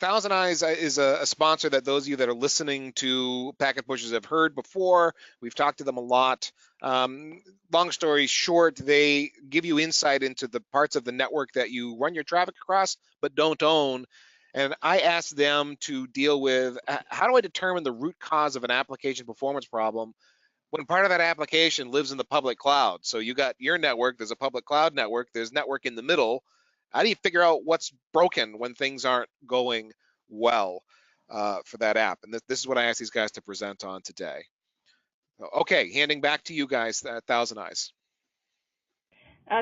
ThousandEyes is a sponsor that those of you that are listening to Packet Pushers have heard before. We've talked to them a lot. Long story short, they give you insight into the parts of the network that you run your traffic across but don't own. And I asked them to deal with, how do I determine the root cause of an application performance problem when part of that application lives in the public cloud? So you got your network, there's a public cloud network, there's network in the middle. How do you figure out what's broken when things aren't going well for that app? And this is what I asked these guys to present on today. Okay, handing back to you guys, ThousandEyes.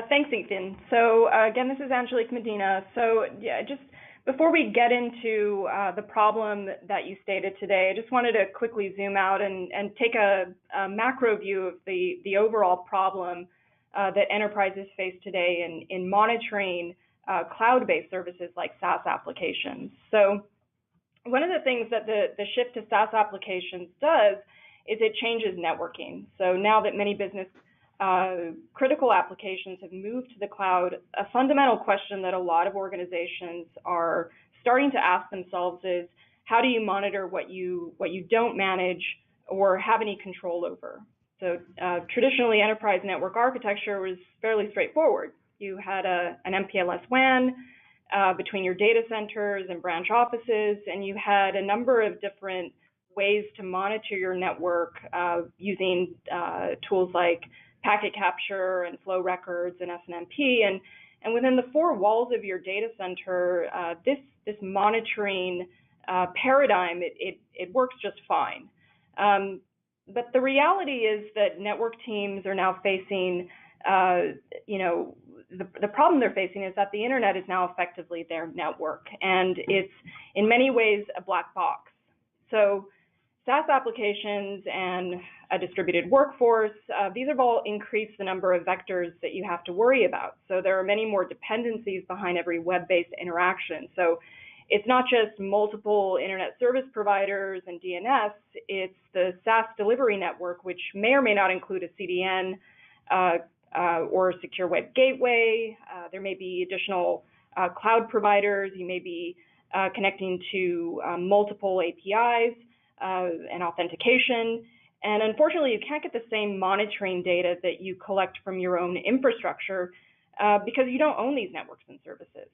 Thanks, Ethan. So again, this is Angelique Medina. So yeah, just before we get into the problem that you stated today, I just wanted to quickly zoom out and take a macro view of the overall problem that enterprises face today in monitoring cloud-based services like SaaS applications. So one of the things that the shift to SaaS applications does is it changes networking. So now that many business critical applications have moved to the cloud, a fundamental question that a lot of organizations are starting to ask themselves is, how do you monitor what you don't manage or have any control over? So traditionally, enterprise network architecture was fairly straightforward. You had an MPLS WAN between your data centers and branch offices, and you had a number of different ways to monitor your network using tools like packet capture and flow records and SNMP. And within the four walls of your data center, this monitoring paradigm, it works just fine. But the reality is that network teams are now facing, the problem they're facing is that the internet is now effectively their network, and it's in many ways a black box. So SaaS applications and a distributed workforce, these have all increased the number of vectors that you have to worry about. So there are many more dependencies behind every web-based interaction. So it's not just multiple internet service providers and DNS, it's the SaaS delivery network, which may or may not include a CDN or a secure web gateway. There may be additional cloud providers. You may be connecting to multiple APIs and authentication. And unfortunately, you can't get the same monitoring data that you collect from your own infrastructure because you don't own these networks and services.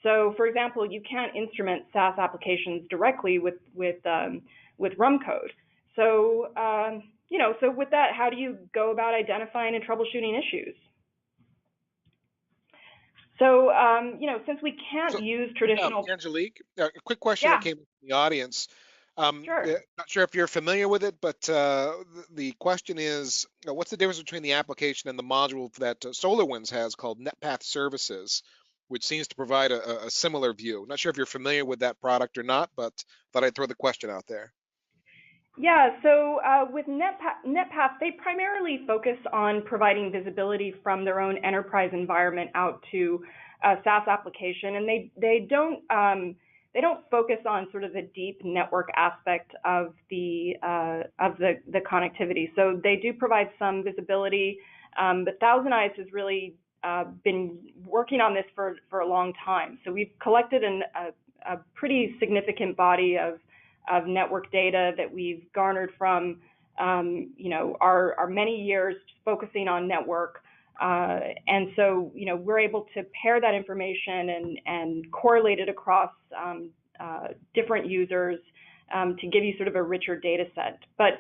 So, for example, you can't instrument SaaS applications directly with RUM code. So, so with that, how do you go about identifying and troubleshooting issues? So, since we can't use traditional. Angelique, a quick question that came from the audience. Sure. Not sure if you're familiar with it, but the question is, what's the difference between the application and the module that SolarWinds has called NetPath Services, which seems to provide a similar view? Not sure if you're familiar with that product or not, but thought I'd throw the question out there. Yeah, so with NetPath, they primarily focus on providing visibility from their own enterprise environment out to a SaaS application, and they don't focus on sort of the deep network aspect of the connectivity. So they do provide some visibility, but ThousandEyes has really been working on this for a long time. So we've collected a pretty significant body of network data that we've garnered from our many years focusing on network. And so, we're able to pair that information and correlate it across different users to give you sort of a richer data set. But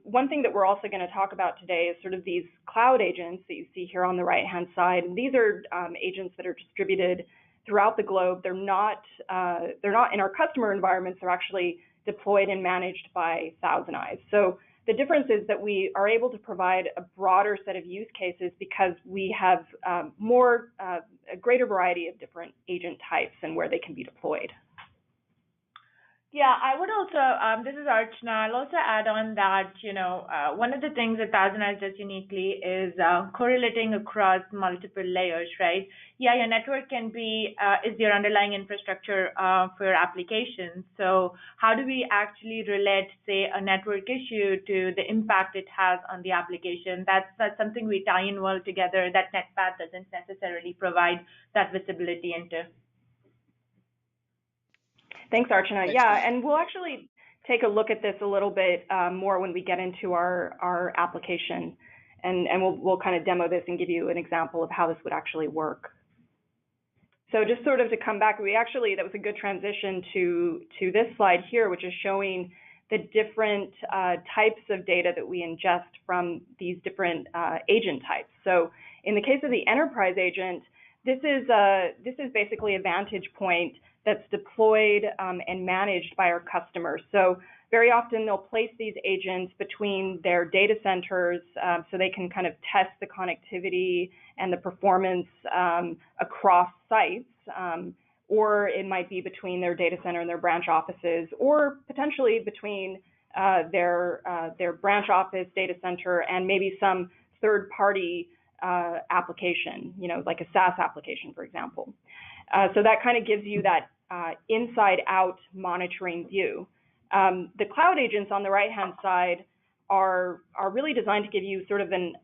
one thing that we're also going to talk about today is sort of these cloud agents that you see here on the right-hand side. And these are agents that are distributed throughout the globe. They're not in our customer environments. They're actually deployed and managed by ThousandEyes. So the difference is that we are able to provide a broader set of use cases because we have a greater variety of different agent types and where they can be deployed. Yeah, I would also, this is Archana, I'll also add on that, one of the things that ThousandEyes does uniquely is correlating across multiple layers, right? Yeah, your network can be, is your underlying infrastructure for your application. So how do we actually relate, say, a network issue to the impact it has on the application? That's something we tie in well together that NetPath doesn't necessarily provide that visibility into. Thanks, Archana. Thanks, Yeah, Matt. and we'll actually take a look at this a little bit more when we get into our application, and we'll kind of demo this and give you an example of how this would actually work. So just sort of to come back, that was a good transition to this slide here, which is showing the different types of data that we ingest from these different agent types. So in the case of the enterprise agent, this is basically a vantage point that's deployed and managed by our customers. So very often they'll place these agents between their data centers so they can kind of test the connectivity and the performance across sites, or it might be between their data center and their branch offices, or potentially between their branch office data center and maybe some third-party application, like a SaaS application, for example. So that kind of gives you that inside-out monitoring view. The cloud agents on the right-hand side are really designed to give you sort of an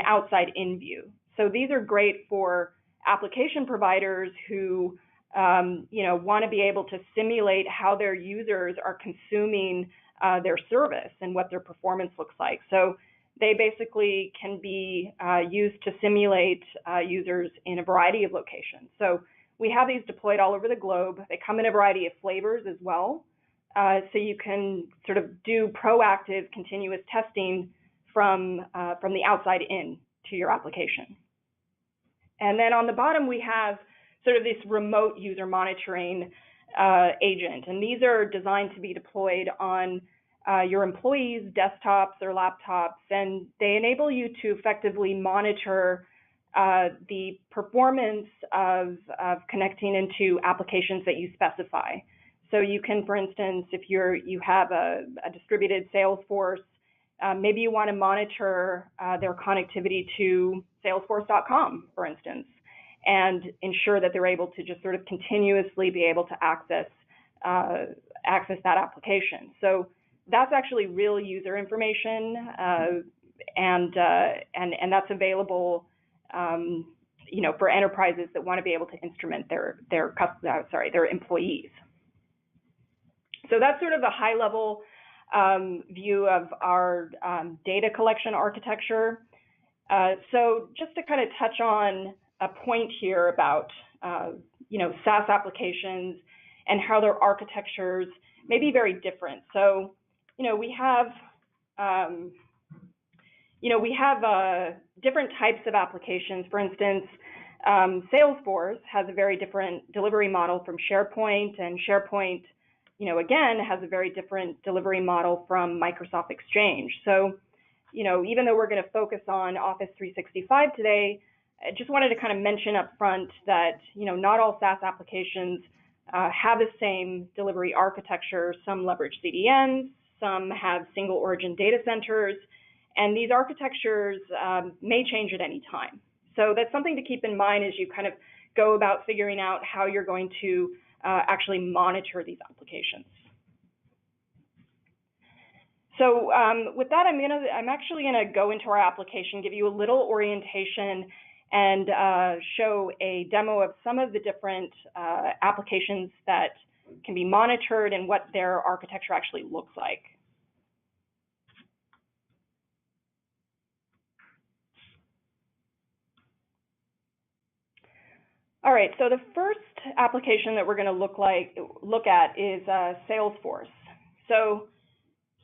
outside-in view. So these are great for application providers who want to be able to simulate how their users are consuming their service and what their performance looks like. So they basically can be used to simulate users in a variety of locations. So we have these deployed all over the globe. They come in a variety of flavors as well. So you can sort of do proactive continuous testing from the outside in to your application. And then on the bottom, we have sort of this remote user monitoring agent. And these are designed to be deployed on your employees' desktops or laptops. And they enable you to effectively monitor the performance of connecting into applications that you specify. So you can, for instance, if you have a distributed sales force, maybe you want to monitor their connectivity to salesforce.com, for instance, and ensure that they're able to just sort of continuously be able to access that application. So that's actually real user information, and that's available, for enterprises that want to be able to instrument their employees. So that's sort of a high-level view of our data collection architecture. So just to kind of touch on a point here about SaaS applications and how their architectures may be very different. So we have different types of applications. For instance, Salesforce has a very different delivery model from SharePoint, and SharePoint again, has a very different delivery model from Microsoft Exchange. So, even though we're going to focus on Office 365 today, I just wanted to kind of mention up front that, not all SaaS applications have the same delivery architecture. Some leverage CDNs, some have single origin data centers, and these architectures may change at any time. So that's something to keep in mind as you kind of go about figuring out how you're going to actually monitor these applications. So with that, I'm actually gonna go into our application, give you a little orientation, and show a demo of some of the different applications that can be monitored and what their architecture actually looks like. All right, so the first application that we're going to look at is Salesforce. So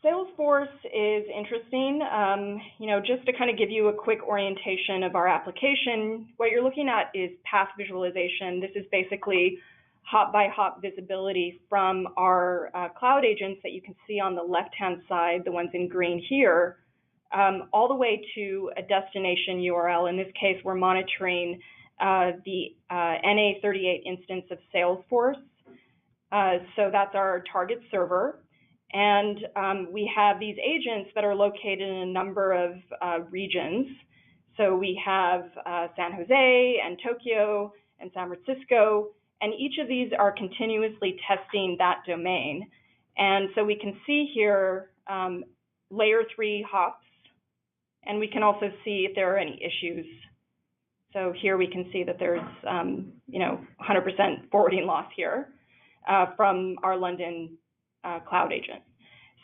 Salesforce is interesting. Just to kind of give you a quick orientation of our application, what you're looking at is path visualization. This is basically hop-by-hop visibility from our cloud agents that you can see on the left-hand side, the ones in green here, all the way to a destination URL. In this case, we're monitoring the NA38 instance of Salesforce. So that's our target server. And we have these agents that are located in a number of regions. So we have San Jose and Tokyo and San Francisco, and each of these are continuously testing that domain. And so we can see here layer 3 hops, and we can also see if there are any issues. So here we can see that there's 100% forwarding loss here. from our London cloud agent.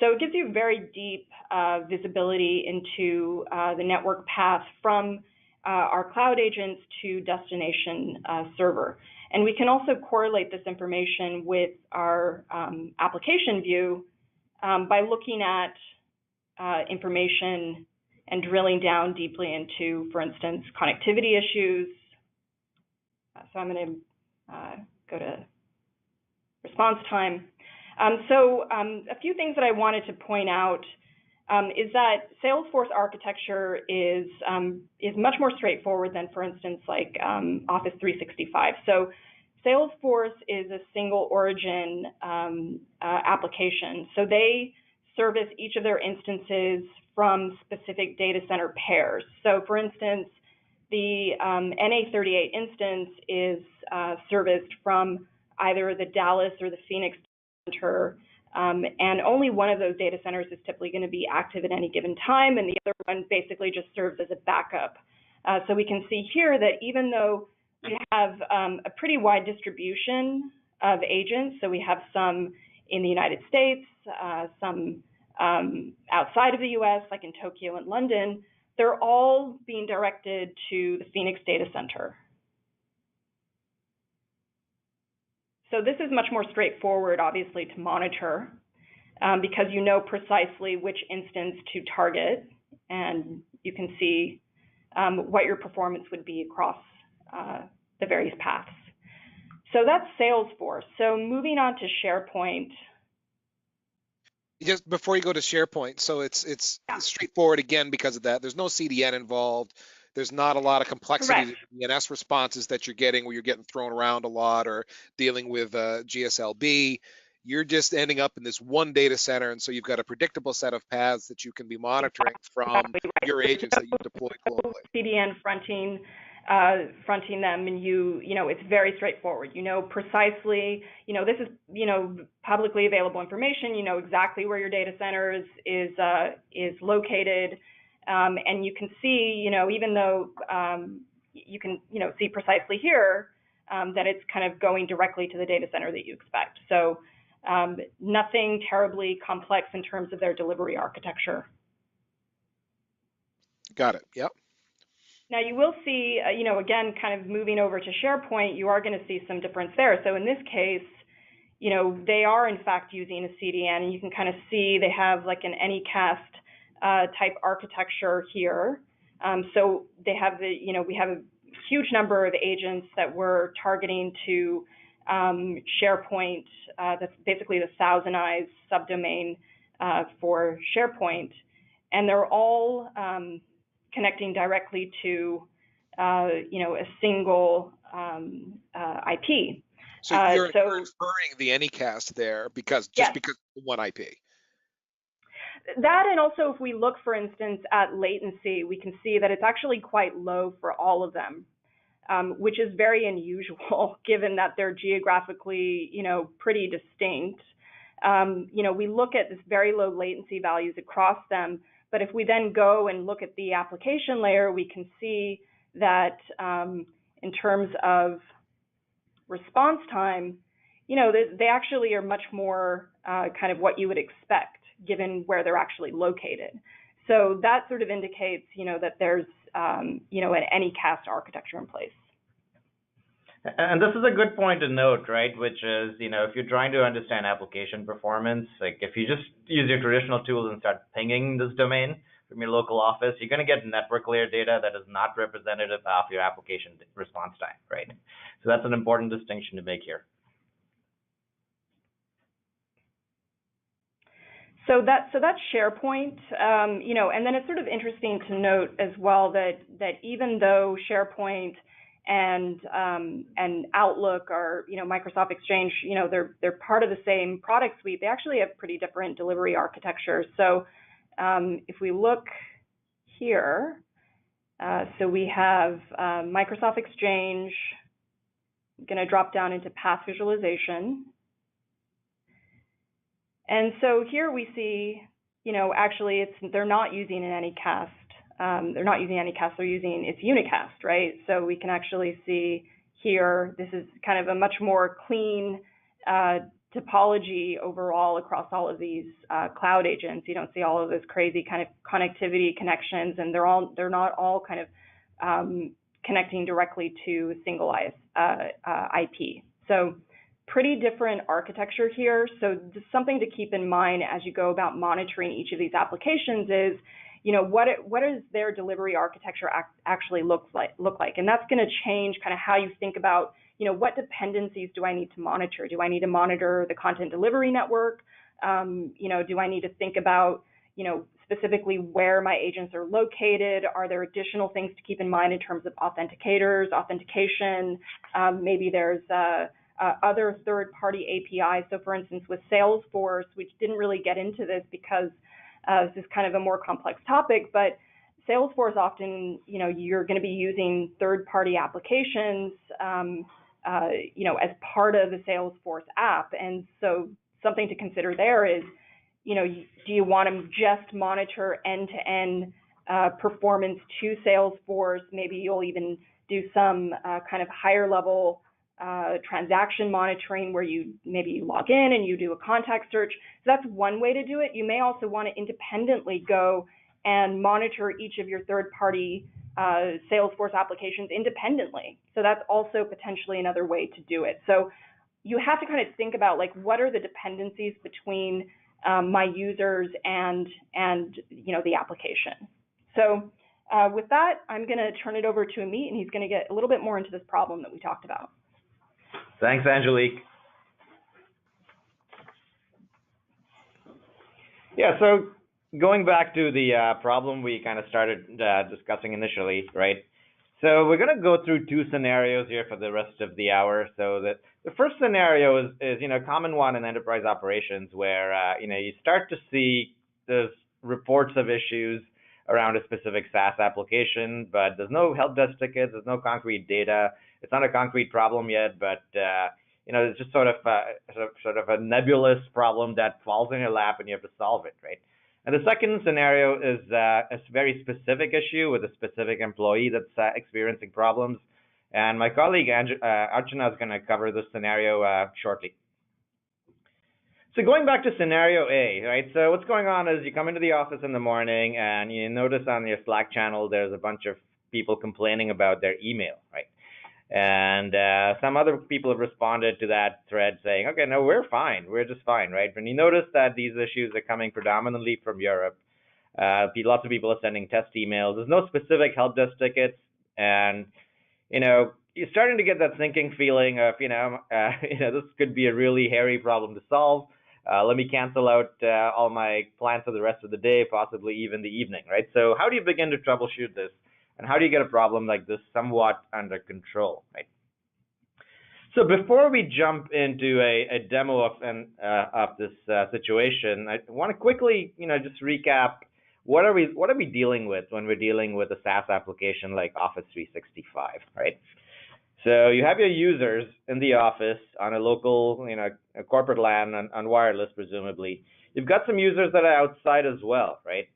So it gives you very deep visibility into the network path from our cloud agents to destination server. And we can also correlate this information with our application view by looking at information and drilling down deeply into, for instance, connectivity issues. So I'm going to go to response time. A few things that I wanted to point out is that Salesforce architecture is much more straightforward than, for instance, like Office 365. So Salesforce is a single origin application. So they service each of their instances from specific data center pairs. So for instance, the NA38 instance is serviced from either the Dallas or the Phoenix center, and only one of those data centers is typically going to be active at any given time, and the other one basically just serves as a backup. So we can see here that even though we have a pretty wide distribution of agents, so we have some in the United States, some outside of the US, like in Tokyo and London, they're all being directed to the Phoenix data center. So this is much more straightforward, obviously, to monitor because you know precisely which instance to target, and you can see what your performance would be across the various paths. So that's Salesforce. So moving on to SharePoint. Just before you go to SharePoint, so it's straightforward again because of that. There's no CDN involved. There's not a lot of complexity to DNS responses that you're getting where you're getting thrown around a lot or dealing with GSLB. You're just ending up in this one data center, and so you've got a predictable set of paths that you can be monitoring from your agents that you deploy globally. CDN fronting them, and you know it's very straightforward. You know precisely, this is publicly available information. You know exactly where your data center is located. And you can see, even though you can, see precisely here that it's kind of going directly to the data center that you expect. So nothing terribly complex in terms of their delivery architecture. Got it. Yep. Now you will see, again, kind of moving over to SharePoint, you are going to see some difference there. So in this case, they are in fact using a CDN, and you can kind of see they have like an Anycast type architecture here. So they have we have a huge number of agents that we're targeting to SharePoint. That's basically the ThousandEyes subdomain for SharePoint, and they're all connecting directly to a single IP. So you're inferring the Anycast there because of one IP. That, and also if we look, for instance, at latency, we can see that it's actually quite low for all of them, which is very unusual given that they're geographically, pretty distinct. We look at this very low latency values across them, but if we then go and look at the application layer, we can see that in terms of response time, they actually are much more kind of what you would expect given where they're actually located. So that sort of indicates, that there's, an Anycast architecture in place. And this is a good point to note, right? Which is, if you're trying to understand application performance, like if you just use your traditional tools and start pinging this domain from your local office, you're going to get network layer data that is not representative of your application response time, right? So that's an important distinction to make here. So that's SharePoint, and then it's sort of interesting to note as well that even though SharePoint and Outlook are, Microsoft Exchange, they're part of the same product suite, they actually have pretty different delivery architectures. So if we look here, so we have Microsoft Exchange, going to drop down into path visualization. And so here we see, actually they're not using an Anycast. They're not using Anycast, it's Unicast, right? So we can actually see here, this is kind of a much more clean topology overall across all of these cloud agents. You don't see all of those crazy kind of connectivity connections, and they're not all kind of connecting directly to single-IS IP. So pretty different architecture here. So just something to keep in mind as you go about monitoring each of these applications is, what does their delivery architecture actually look like? And that's going to change kind of how you think about, what dependencies do I need to monitor? Do I need to monitor the content delivery network? Do I need to think about, specifically where my agents are located? Are there additional things to keep in mind in terms of authenticators, authentication? Maybe there's other third-party APIs. So for instance, with Salesforce, we didn't really get into this because this is kind of a more complex topic, but Salesforce often, you're going to be using third-party applications, as part of the Salesforce app. And so something to consider there is, do you want to just monitor end-to-end performance to Salesforce? Maybe you'll even do some kind of higher-level transaction monitoring where you log in and you do a contact search. So that's one way to do it. You may also want to independently go and monitor each of your third-party Salesforce applications independently. So that's also potentially another way to do it. So you have to kind of think about, like, what are the dependencies between my users and the application. So with that, I'm going to turn it over to Amit, and he's going to get a little bit more into this problem that we talked about. Thanks, Angelique. Yeah, so going back to the problem we kind of started discussing initially, right? So we're going to go through two scenarios here for the rest of the hour. So the first scenario is a common one in enterprise operations where you start to see there's reports of issues around a specific SaaS application, but there's no help desk tickets, there's no concrete data. It's not a concrete problem yet, but it's just sort of a nebulous problem that falls in your lap and you have to solve it, right? And the second scenario is a very specific issue with a specific employee that's experiencing problems. And my colleague Archana is going to cover this scenario shortly. So going back to scenario A, right? So what's going on is you come into the office in the morning and you notice on your Slack channel there's a bunch of people complaining about their email, right? And some other people have responded to that thread saying, okay, no, we're fine. We're just fine, right? When you notice that these issues are coming predominantly from Europe, lots of people are sending test emails. There's no specific help desk tickets. And, you're starting to get that sinking feeling of, this could be a really hairy problem to solve. Let me cancel out all my plans for the rest of the day, possibly even the evening, right? So how do you begin to troubleshoot this? And how do you get a problem like this somewhat under control, right? So before we jump into a demo of this situation, I want to quickly, just recap what are we dealing with when we're dealing with a SaaS application like Office 365, right? So you have your users in the office on a local, a corporate LAN on wireless, presumably. You've got some users that are outside as well, right?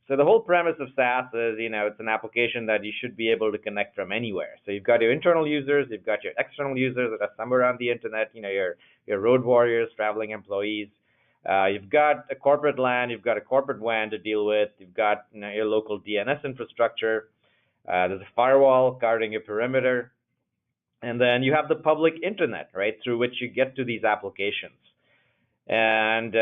So the whole premise of SaaS is, it's an application that you should be able to connect from anywhere. So you've got your internal users, you've got your external users that are somewhere on the internet, your road warriors, traveling employees. You've got a corporate LAN, you've got a corporate WAN to deal with, you've got your local DNS infrastructure. There's a firewall guarding your perimeter. And then you have the public internet, right, through which you get to these applications. And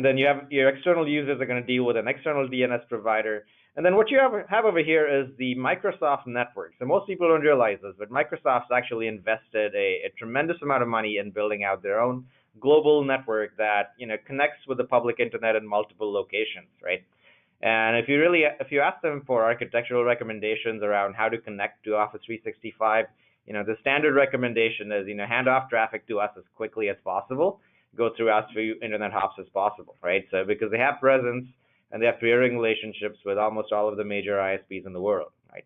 then you have your external users are going to deal with an external DNS provider. And then what you have over here is the Microsoft network. So most people don't realize this, but Microsoft's actually invested a tremendous amount of money in building out their own global network that connects with the public internet in multiple locations, right? And if you ask them for architectural recommendations around how to connect to Office 365, the standard recommendation is hand off traffic to us as quickly as possible. Go through as few internet hops as possible, right? So because they have presence and they have peering relationships with almost all of the major ISPs in the world, right?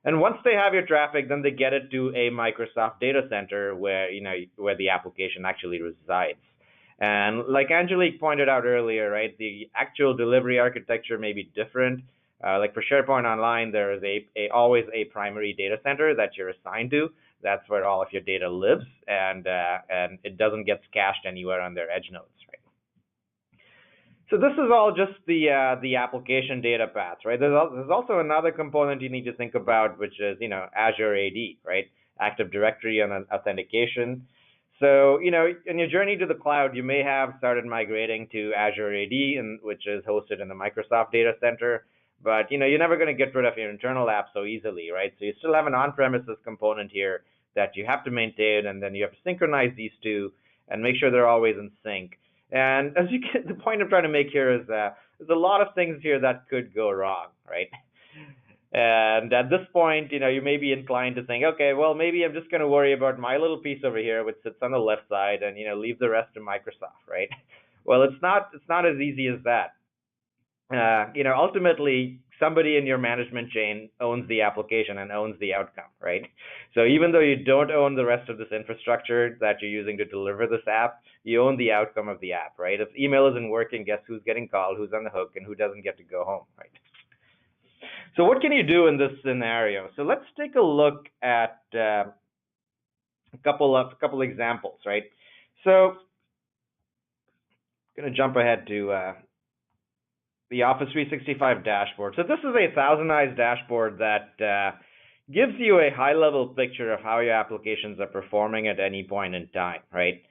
And once they have your traffic, then they get it to a Microsoft data center where the application actually resides. And like Angelique pointed out earlier, right, the actual delivery architecture may be different. Like for SharePoint Online, there is always a primary data center that you're assigned to, That's where all of your data lives, and it doesn't get cached anywhere on their edge nodes, right? So this is all just the application data paths, right? There's also another component you need to think about, which is Azure AD, right? Active Directory and authentication. So in your journey to the cloud, you may have started migrating to Azure AD, which is hosted in the Microsoft data center. But you're never going to get rid of your internal app so easily, right? So you still have an on-premises component here that you have to maintain, and then you have to synchronize these two and make sure they're always in sync. And as you get, the point I'm trying to make here is there's a lot of things here that could go wrong, right? And at this point, you may be inclined to think, okay, well, maybe I'm just going to worry about my little piece over here, which sits on the left side, and leave the rest to Microsoft, right? Well, it's not as easy as that. Ultimately, somebody in your management chain owns the application and owns the outcome, right? So even though you don't own the rest of this infrastructure that you're using to deliver this app, you own the outcome of the app, right? If email isn't working, guess who's getting called, who's on the hook, and who doesn't get to go home, right? So what can you do in this scenario? So let's take a look at a couple examples, right? So I'm going to jump ahead to the Office 365 dashboard. So this is a ThousandEyes dashboard that gives you a high-level picture of how your applications are performing at any point in time, right?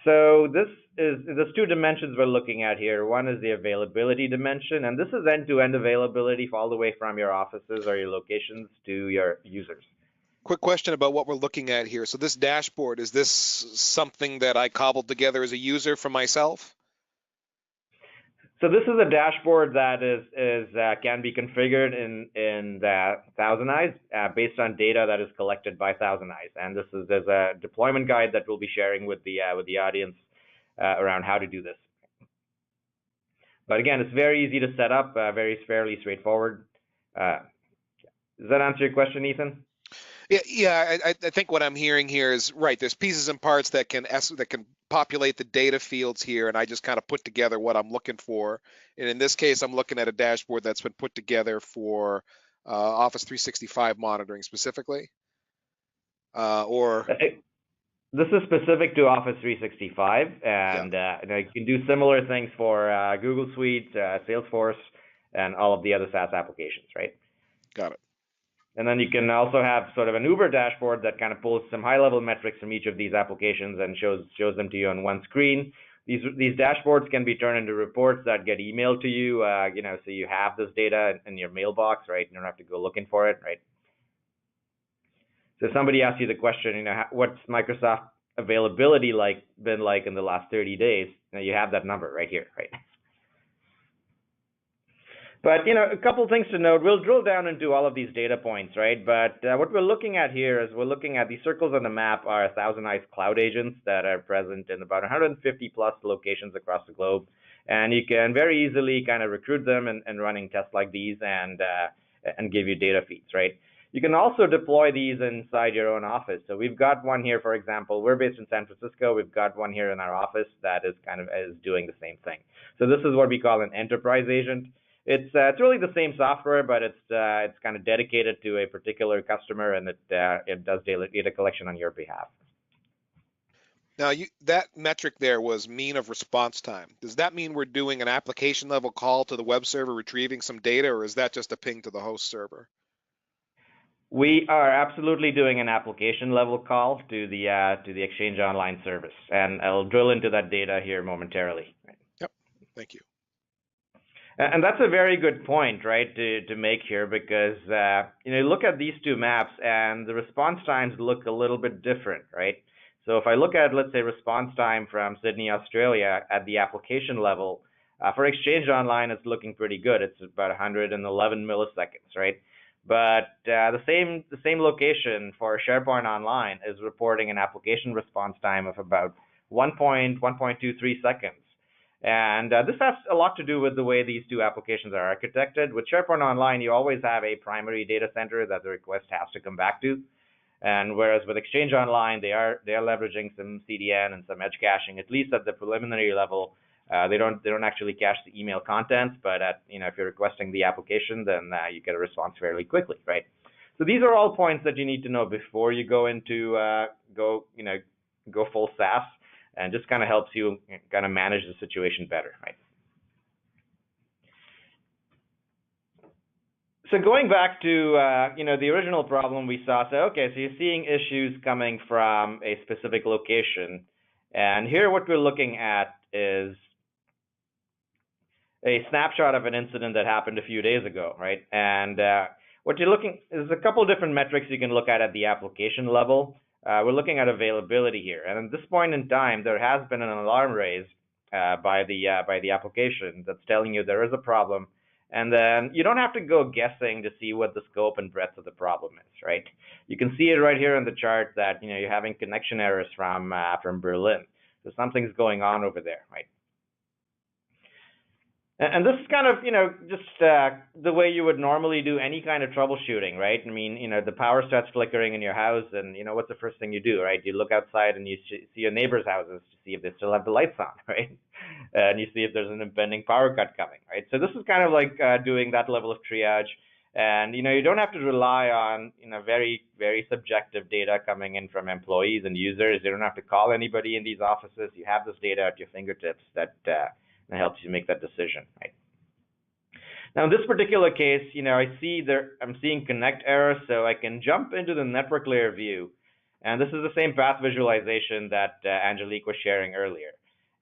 So there's two dimensions we're looking at here. One is the availability dimension, and this is end-to-end availability all the way from your offices or your locations to your users. Quick question about what we're looking at here. So this dashboard, is this something that I cobbled together as a user for myself? So this is a dashboard that can be configured in the ThousandEyes based on data that is collected by ThousandEyes, and there's a deployment guide that we'll be sharing with the audience around how to do this. But again, it's very easy to set up, fairly straightforward. Does that answer your question, Ethan? Yeah. I think what I'm hearing here is right. There's pieces and parts that can populate the data fields here, and I just kind of put together what I'm looking for. And in this case, I'm looking at a dashboard that's been put together for Office 365 monitoring specifically, or. This is specific to Office 365, and you can do similar things for Google Suite, Salesforce, and all of the other SaaS applications, right? Got it. And then you can also have sort of an Uber dashboard that kind of pulls some high-level metrics from each of these applications and shows them to you on one screen. These dashboards can be turned into reports that get emailed to you, so you have this data in your mailbox, right? You don't have to go looking for it, right? So if somebody asks you the question, what's Microsoft availability been like in the last 30 days, you have that number right here, right? But, a couple things to note. We'll drill down into all of these data points, right? But what we're looking at here is we're looking at the circles on the map are ThousandEyes cloud agents that are present in about 150 plus locations across the globe. And you can very easily kind of recruit them and running tests like these and give you data feeds, right? You can also deploy these inside your own office. So we've got one here, for example, we're based in San Francisco. We've got one here in our office that is doing the same thing. So this is what we call an enterprise agent. It's really the same software, but it's kind of dedicated to a particular customer, and it does data collection on your behalf. Now, that metric there was mean of response time. Does that mean we're doing an application level call to the web server retrieving some data, or is that just a ping to the host server? We are absolutely doing an application level call to the Exchange Online service, and I'll drill into that data here momentarily. Yep, thank you. And that's a very good point, right, to make here, because you look at these two maps and the response times look a little bit different, right? So if I look at, let's say, response time from Sydney, Australia at the application level, for Exchange Online, it's looking pretty good. It's about 111 milliseconds, right? But the same location for SharePoint Online is reporting an application response time of about 1.23 seconds. And this has a lot to do with the way these two applications are architected. With SharePoint Online, you always have a primary data center that the request has to come back to. And whereas with Exchange Online, they are leveraging some CDN and some edge caching, at least at the preliminary level. They don't actually cache the email contents, but if you're requesting the application, then you get a response fairly quickly, right? So these are all points that you need to know before you go into go full SaaS, and just kind of helps you kind of manage the situation better, right? So going back to the original problem we saw, so you're seeing issues coming from a specific location, and here what we're looking at is a snapshot of an incident that happened a few days ago, right? And what you're looking is a couple different metrics you can look at the application level. We're looking at availability here, and at this point in time, there has been an alarm raised by the application that's telling you there is a problem. And then you don't have to go guessing to see what the scope and breadth of the problem is, right? You can see it right here in the chart that you're having connection errors from Berlin. So something's going on over there, right? And this is kind of just the way you would normally do any kind of troubleshooting, right? I mean, the power starts flickering in your house, and what's the first thing you do, right? You look outside and you see your neighbors' houses to see if they still have the lights on, right? And you see if there's an impending power cut coming, right? So this is kind of like doing that level of triage, and you don't have to rely on very, very subjective data coming in from employees and users. You don't have to call anybody in these offices. You have this data at your fingertips that helps you make that decision, right? Now in this particular case, I'm seeing connect errors, so I can jump into the network layer view, and this is the same path visualization that Angelique was sharing earlier.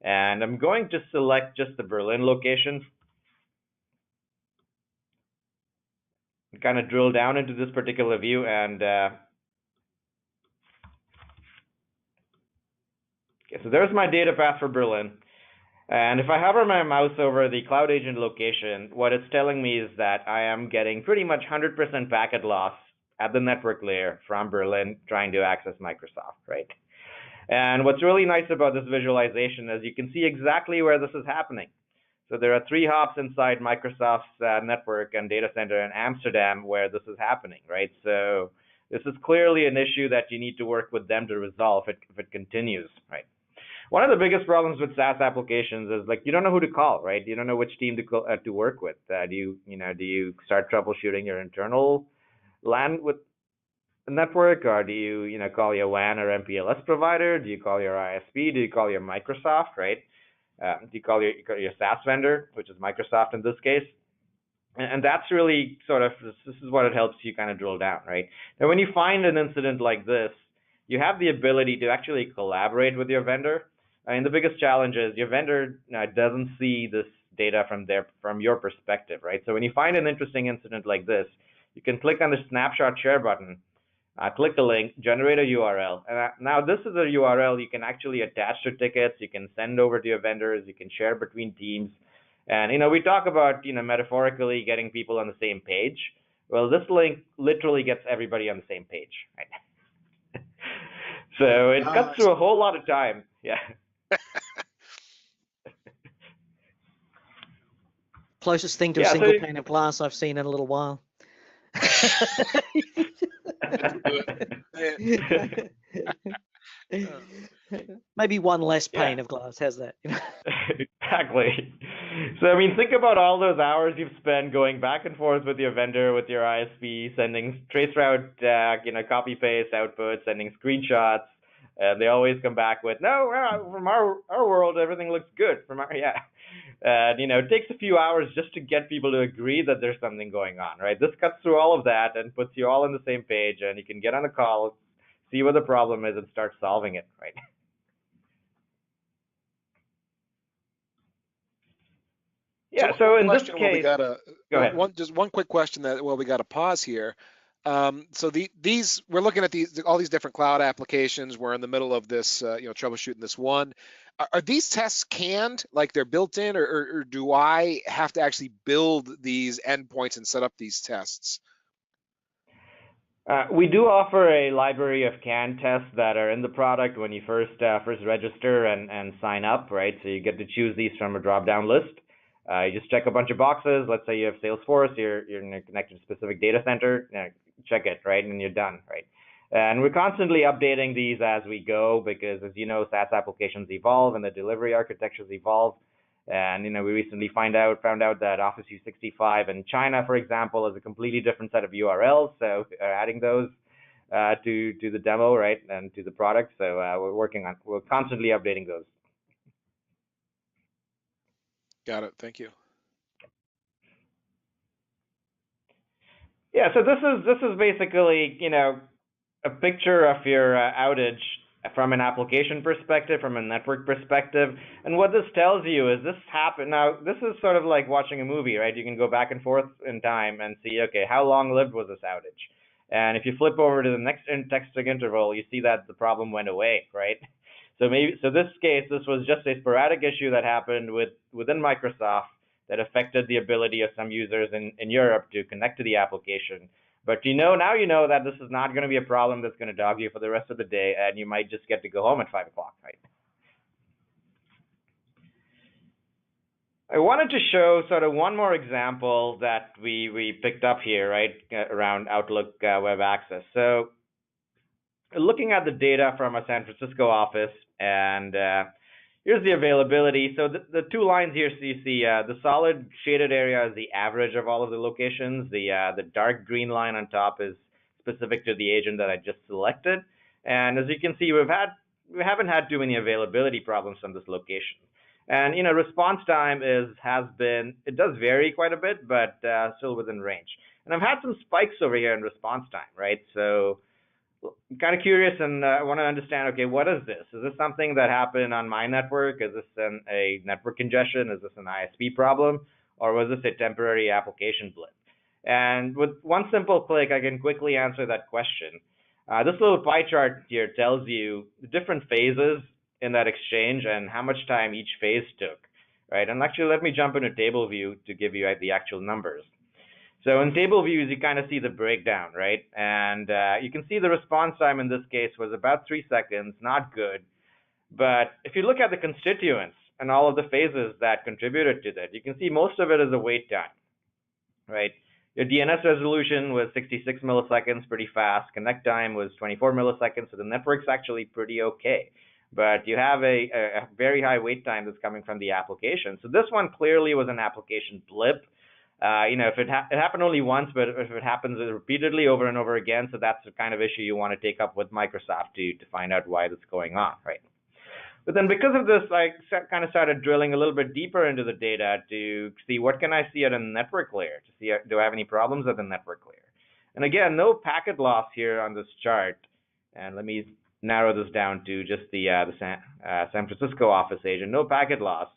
And I'm going to select just the Berlin location, kind of drill down into this particular view, and so there's my data path for Berlin. And if I hover my mouse over the Cloud Agent location, what it's telling me is that I am getting pretty much 100% packet loss at the network layer from Berlin trying to access Microsoft, right? And what's really nice about this visualization is you can see exactly where this is happening. So there are 3 hops inside Microsoft's network and data center in Amsterdam where this is happening, right? So this is clearly an issue that you need to work with them to resolve if it continues, right? One of the biggest problems with SaaS applications is you don't know who to call, right? You don't know which team to work with. Do you start troubleshooting your internal LAN with the network, or do you call your WAN or MPLS provider? Do you call your ISP? Do you call your Microsoft, right? Do you call your SaaS vendor, which is Microsoft in this case? And that's really sort of this is what it helps you kind of drill down, right? Now, when you find an incident like this, you have the ability to actually collaborate with your vendor. I mean, the biggest challenge is your vendor doesn't see this data from your perspective, right? So when you find an interesting incident like this, you can click on the snapshot share button, click the link, generate a URL. And now this is a URL you can actually attach to tickets, you can send over to your vendors, you can share between teams. And we talk about metaphorically getting people on the same page. Well, this link literally gets everybody on the same page, right? So it cuts through a whole lot of time. Yeah. Closest thing to a single pane of glass I've seen in a little while. Maybe one less pane of glass. How's that? Exactly. So I mean, think about all those hours you've spent going back and forth with your vendor, with your ISP, sending traceroute, copy paste outputs, sending screenshots. They always come back with, no, from our world, everything looks good. It takes a few hours just to get people to agree that there's something going on, right? This cuts through all of that and puts you all on the same page, and you can get on a call, see what the problem is, and start solving it, right? Yeah. So in this case, go ahead. Just one quick question we got to pause here. So we're looking at all these different cloud applications. We're in the middle of this, troubleshooting this one. Are these tests canned, like they're built in, or do I have to actually build these endpoints and set up these tests? We do offer a library of canned tests that are in the product when you first register and sign up, right? So you get to choose these from a drop-down list. You just check a bunch of boxes. Let's say you have Salesforce, you're connected to a specific data center, check it, right, and you're done, right? And we're constantly updating these as we go because, as you know, SaaS applications evolve and the delivery architectures evolve. And we recently found out that Office 365 in China, for example, is a completely different set of URLs. So adding those to the demo, right, and to the product. So we're constantly updating those. Got it. Thank you. Yeah. So this is basically a picture of your outage from an application perspective, from a network perspective. And what this tells you is this happened. Now, this is sort of like watching a movie, right? You can go back and forth in time and see, okay, how long-lived was this outage? And if you flip over to the next texting interval, you see that the problem went away, right? So this case, this was just a sporadic issue that happened within Microsoft that affected the ability of some users in Europe to connect to the application. But now you know that this is not going to be a problem that's going to dog you for the rest of the day, and you might just get to go home at 5 o'clock, right? I wanted to show sort of one more example that we picked up here, right, around Outlook Web Access. So looking at the data from a San Francisco office, and here's the availability. So the two lines here, so you see the solid shaded area is the average of all of the locations. The dark green line on top is specific to the agent that I just selected. And as you can see, we haven't had too many availability problems from this location. And response time it does vary quite a bit, but still within range. And I've had some spikes over here in response time, right? So I'm kind of curious, and I want to understand, okay, what is this? Is this something that happened on my network? Is this a network congestion? Is this an ISP problem? Or was this a temporary application blip? And with one simple click, I can quickly answer that question. This little pie chart here tells you the different phases in that exchange and how much time each phase took, right? And actually, let me jump into table view to give you the actual numbers. So in table views, you kind of see the breakdown, right? And you can see the response time in this case was about 3 seconds, not good. But if you look at the constituents and all of the phases that contributed to that, you can see most of it is a wait time, right? Your DNS resolution was 66 milliseconds, pretty fast. Connect time was 24 milliseconds, so the network's actually pretty okay. But you have a very high wait time that's coming from the application. So this one clearly was an application blip. If it happened only once, but if it happens repeatedly over and over again, so that's the kind of issue you want to take up with Microsoft to find out why that's going on, right? But then because of this, I kind of started drilling a little bit deeper into the data to see what can I see at a network layer, to see do I have any problems at the network layer. And again, no packet loss here on this chart. And let me narrow this down to just the San Francisco office agent, no packet loss.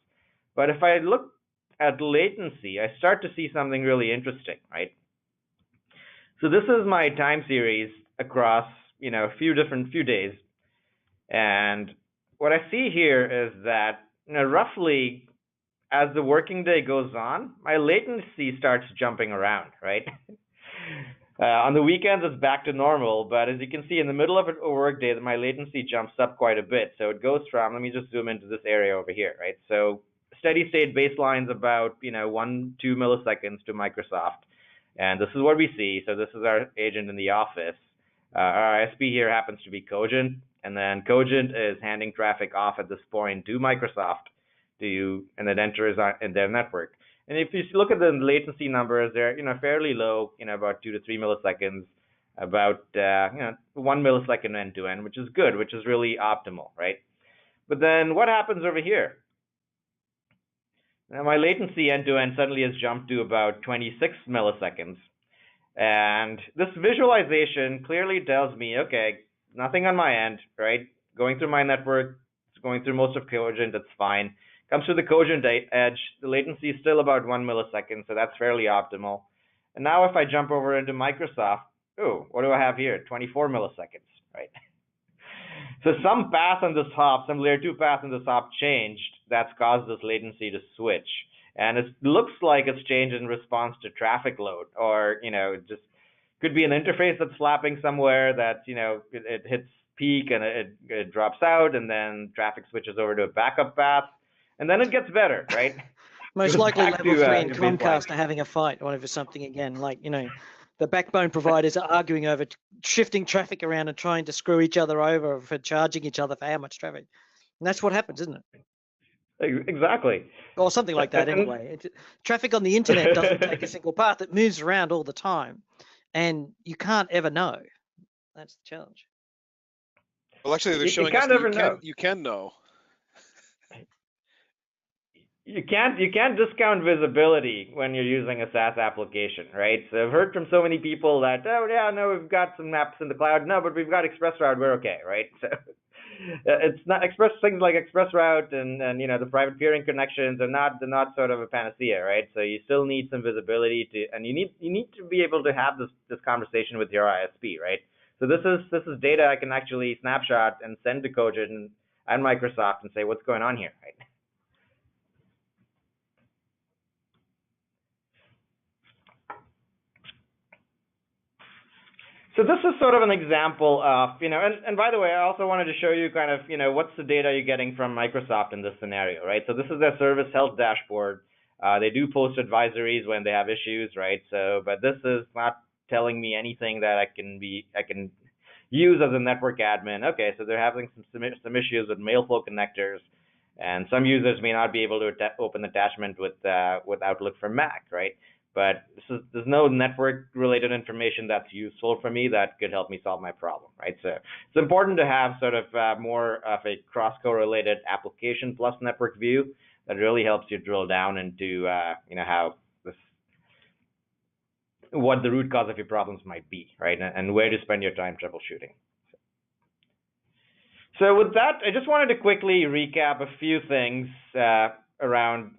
But if I look at latency, I start to see something really interesting, right? So this is my time series across, a few days. And what I see here is that, roughly as the working day goes on, my latency starts jumping around, right? On the weekends, it's back to normal, but as you can see in the middle of a work day, my latency jumps up quite a bit. So it goes from, let me just zoom into this area over here, right? So steady state baseline's about 1-2 milliseconds to Microsoft, and this is what we see. So this is our agent in the office. Our ISP here happens to be Cogent, and then Cogent is handing traffic off at this point to Microsoft and then enters in their network. And if you look at the latency numbers, they're fairly low, about 2 to 3 milliseconds, about 1 millisecond end to end, which is good, which is really optimal, right? But then what happens over here? Now my latency end-to-end suddenly has jumped to about 26 milliseconds. And this visualization clearly tells me, okay, nothing on my end, right? Going through my network, it's going through most of Cogent, that's fine. Comes to the Cogent edge, the latency is still about 1 millisecond, so that's fairly optimal. And now if I jump over into Microsoft, what do I have here? 24 milliseconds, right? So some path on this hop, some layer 2 path on this hop changed. That's caused this latency to switch. And it looks like it's changed in response to traffic load, or, it just could be an interface that's flapping somewhere that, it hits peak and it drops out, and then traffic switches over to a backup path, and then it gets better, right? Most likely level 3 and Comcast are having a fight over something again, the backbone providers are arguing over shifting traffic around and trying to screw each other over for charging each other for how much traffic. And that's what happens, isn't it? Exactly. Or something like that anyway. Traffic on the internet doesn't take a single path. It moves around all the time, and you can't ever know. That's the challenge. Well, actually, they're showing us that you can know. You can't discount visibility when you're using a SaaS application, right? So I've heard from so many people that, oh yeah, no, we've got some maps in the cloud. No, but we've got ExpressRoute, we're okay, right? So it's not things like ExpressRoute and you know the private peering connections they're not sort of a panacea, right? So you still need some visibility and you need to be able to have this conversation with your ISP, right? So this is data I can actually snapshot and send to Cogent and Microsoft and say what's going on here, right? So this is sort of an example of, you know, and by the way, I also wanted to show you kind of, you know, what's the data you're getting from Microsoft in this scenario, right? So this is their service health dashboard. They do post advisories when they have issues, right? So, but this is not telling me anything that I can use as a network admin. Okay, so they're having some issues with Mailflow connectors, and some users may not be able to open attachment with Outlook for Mac, right? But there's no network-related information that's useful for me that could help me solve my problem, right? So it's important to have sort of more of a cross-correlated application plus network view that really helps you drill down into you know how what the root cause of your problems might be, right? And where to spend your time troubleshooting. So with that, I just wanted to quickly recap a few things around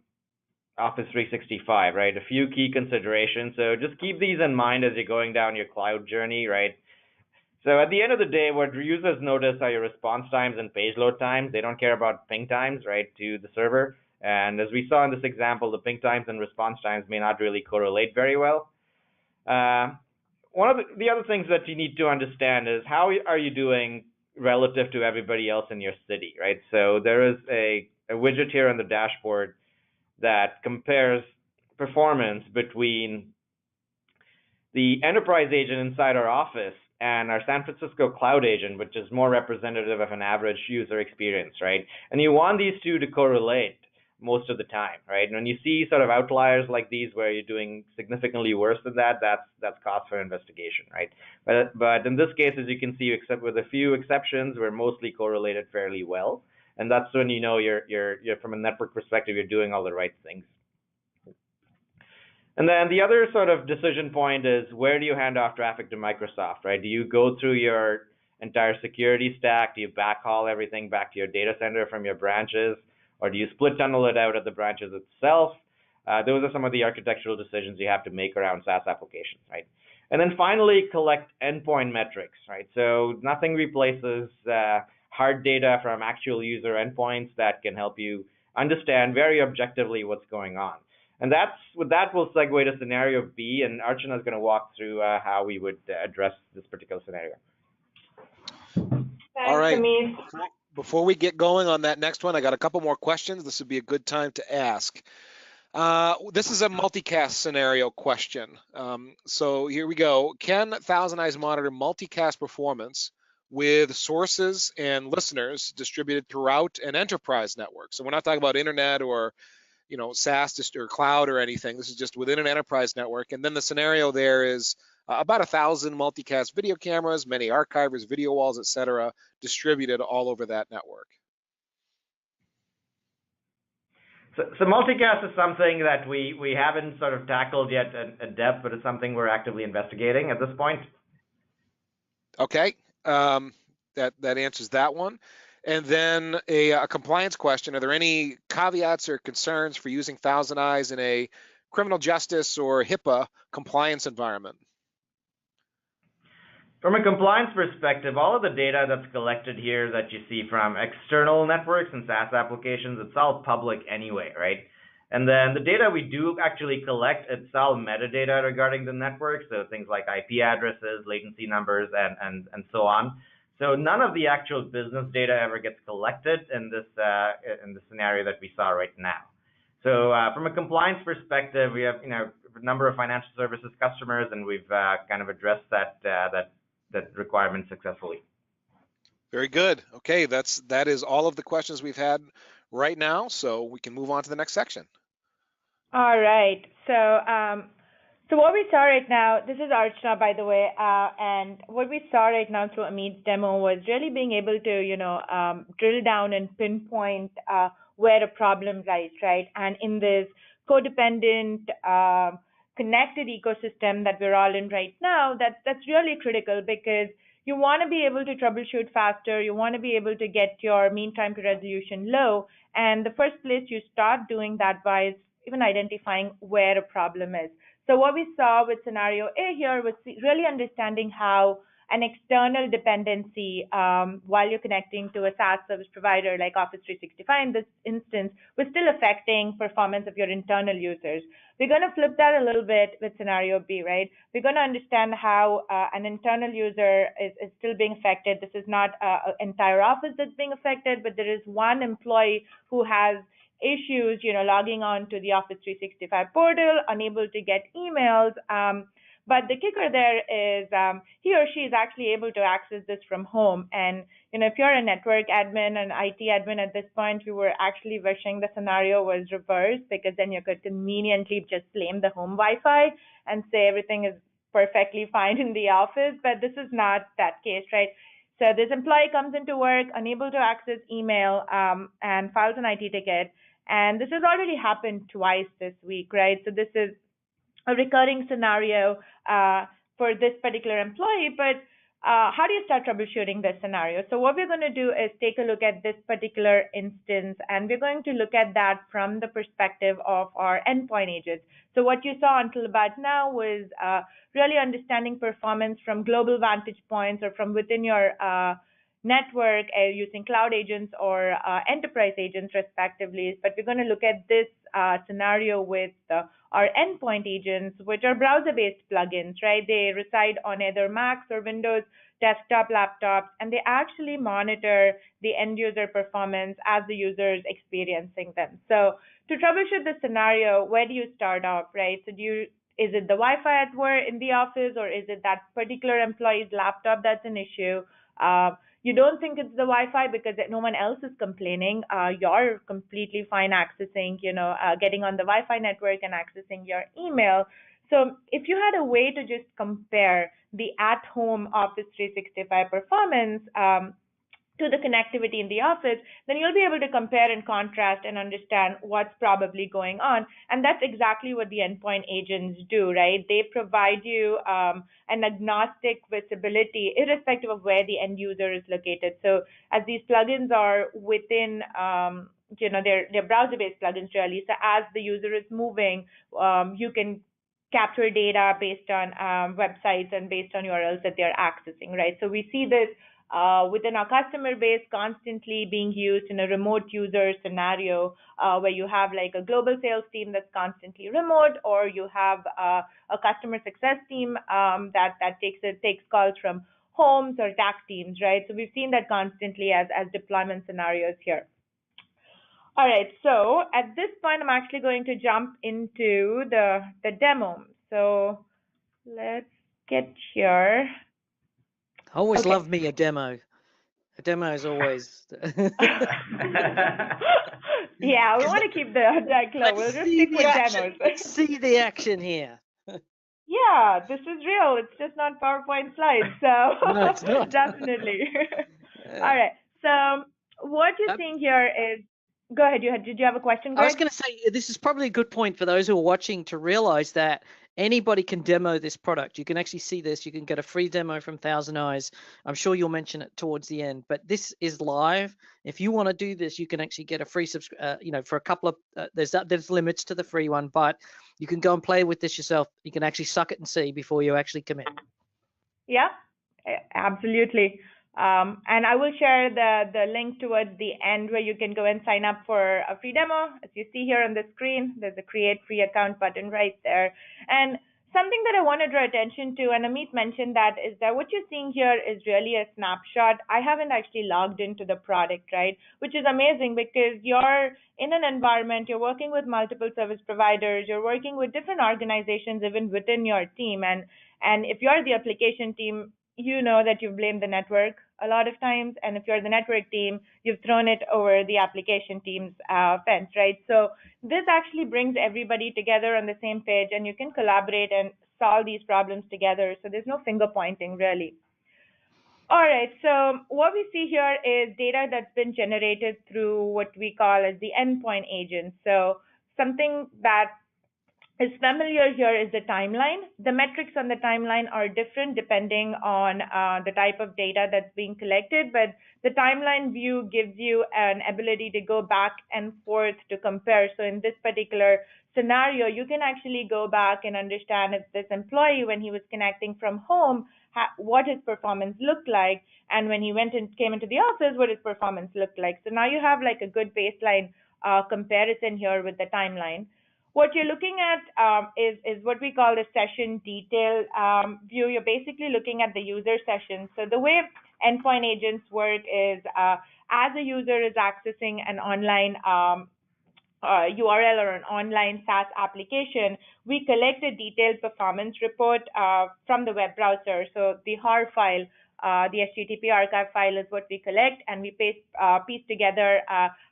Office 365, right? A few key considerations. So just keep these in mind as you're going down your cloud journey, right? So at the end of the day, what users notice are your response times and page load times. They don't care about ping times, right, to the server. And as we saw in this example, the ping times and response times may not really correlate very well. One of the other things that you need to understand is how are you doing relative to everybody else in your city, right? So there is a widget here on the dashboard that compares performance between the enterprise agent inside our office and our San Francisco cloud agent, which is more representative of an average user experience, right? And you want these two to correlate most of the time, right? And when you see sort of outliers like these where you're doing significantly worse than that, that's cause for investigation, right? But in this case, as you can see, except with a few exceptions, we're mostly correlated fairly well. And that's when you know you're from a network perspective, you're doing all the right things. And then the other sort of decision point is where do you hand off traffic to Microsoft, right? Do you go through your entire security stack? Do you backhaul everything back to your data center from your branches? Or do you split tunnel it out at the branches itself? Those are some of the architectural decisions you have to make around SaaS applications, right? And then finally, collect endpoint metrics, right? So nothing replaces hard data from actual user endpoints that can help you understand very objectively what's going on. And with that, we'll segue to scenario B, and Archana is going to walk through how we would address this particular scenario. Thanks, All right. Amit. Before we get going on that next one, I got a couple more questions. This would be a good time to ask. This is a multicast scenario question. So here we go. Can ThousandEyes monitor multicast performance with sources and listeners distributed throughout an enterprise network? So we're not talking about internet or SaaS or cloud or anything. This is just within an enterprise network. And then the scenario there is about 1,000 multicast video cameras, many archivers, video walls, etc., distributed all over that network. So multicast is something that we haven't sort of tackled yet at depth, but it's something we're actively investigating at this point. Okay, that answers that one. And then a compliance question. Are there any caveats or concerns for using ThousandEyes in a criminal justice or HIPAA compliance environment? From a compliance perspective, all of the data that's collected here that you see from external networks and SaaS applications, it's all public anyway, right? And then the data we do actually collect, it's all metadata regarding the network, so things like IP addresses, latency numbers, and so on. So none of the actual business data ever gets collected in this scenario that we saw right now. So from a compliance perspective, we have a number of financial services customers, and we've kind of addressed that requirement successfully. Very good. Okay, that is all of the questions we've had right now, so we can move on to the next section. All right. So what we saw right now, this is Archana, by the way, and what we saw right now through Amit's demo was really being able to, drill down and pinpoint where a problem lies, right? And in this codependent, connected ecosystem that we're all in right now, that's really critical because you want to be able to troubleshoot faster. You want to be able to get your mean time to resolution low. And the first place you start doing that by is even identifying where a problem is. So what we saw with scenario A here was really understanding how an external dependency, while you're connecting to a SaaS service provider like Office 365 in this instance, was still affecting performance of your internal users. We're going to flip that a little bit with scenario B, right? We're going to understand how an internal user is still being affected. This is not an entire office that's being affected, but there is one employee who has issues, logging on to the Office 365 portal, unable to get emails. But the kicker there is he or she is actually able to access this from home. And if you're a network admin and IT admin at this point, we were actually wishing the scenario was reversed, because then you could conveniently just blame the home Wi-Fi and say everything is perfectly fine in the office. But this is not that case, right? So this employee comes into work, unable to access email, and files an IT ticket. And this has already happened twice this week, right? So this is a recurring scenario for this particular employee, but how do you start troubleshooting this scenario? So what we're going to do is take a look at this particular instance, and we're going to look at that from the perspective of our endpoint agents. So what you saw until about now was really understanding performance from global vantage points or from within your network using cloud agents or enterprise agents respectively. But we're going to look at this scenario with our endpoint agents, which are browser-based plugins, right? They reside on either Macs or Windows desktop laptops, and they actually monitor the end user performance as the user is experiencing them. So to troubleshoot the scenario, where do you start off, right? So is it the Wi-Fi at work in the office, or is it that particular employee's laptop that's an issue? You don't think it's the Wi-Fi because no one else is complaining. You're completely fine accessing, getting on the Wi-Fi network and accessing your email. So if you had a way to just compare the at-home Office 365 performance to the connectivity in the office, then you'll be able to compare and contrast and understand what's probably going on. And that's exactly what the endpoint agents do, right? They provide you an agnostic visibility irrespective of where the end user is located. So as these plugins are within they're browser-based plugins really. So as the user is moving, you can capture data based on websites and based on URLs that they're accessing, right? So we see this within our customer base constantly being used in a remote user scenario where you have like a global sales team that's constantly remote, or you have a customer success team that takes calls from homes or tax teams, right? So we've seen that constantly as deployment scenarios here. All right, so at this point, I'm actually going to jump into the demo. So let's get here. I always love me a demo. A demo is always. Yeah, we want to keep the deck low. We'll just stick with demos. Let's see the action here. Yeah, this is real. It's just not PowerPoint slides. So no, it's not. Definitely. All right. So what you're seeing here is. Go ahead. Did you have a question, Greg? I was going to say this is probably a good point for those who are watching to realize that anybody can demo this product. You can actually see this. You can get a free demo from ThousandEyes. I'm sure you'll mention it towards the end, but this is live. If you want to do this, you can actually get a free for a couple of there's limits to the free one, but you can go and play with this yourself. You can actually suck it and see before you actually commit. Yeah, absolutely. And I will share the link towards the end where you can go and sign up for a free demo. As you see here on the screen, there's a create free account button right there. And something that I want to draw attention to, and Amit mentioned that, is that what you're seeing here is really a snapshot. I haven't actually logged into the product, right? Which is amazing because you're in an environment, you're working with multiple service providers, you're working with different organizations even within your team. And if you're the application team, you know that you've blamed the network a lot of times, and if you're the network team, you've thrown it over the application team's fence, right? So this actually brings everybody together on the same page, and you can collaborate and solve these problems together. So there's no finger pointing really. All right, so what we see here is data that's been generated through what we call as the endpoint agent. So something that is familiar here is the timeline. The metrics on the timeline are different depending on the type of data that's being collected, but the timeline view gives you an ability to go back and forth to compare. So in this particular scenario, you can actually go back and understand if this employee, when he was connecting from home, what his performance looked like, and when he went and came into the office, what his performance looked like. So now you have like a good baseline comparison here with the timeline. What you're looking at is what we call the session detail view. You're basically looking at the user session. So the way endpoint agents work is as a user is accessing an online URL or an online SaaS application, we collect a detailed performance report from the web browser. So the HAR file, the HTTP archive file is what we collect, and we piece together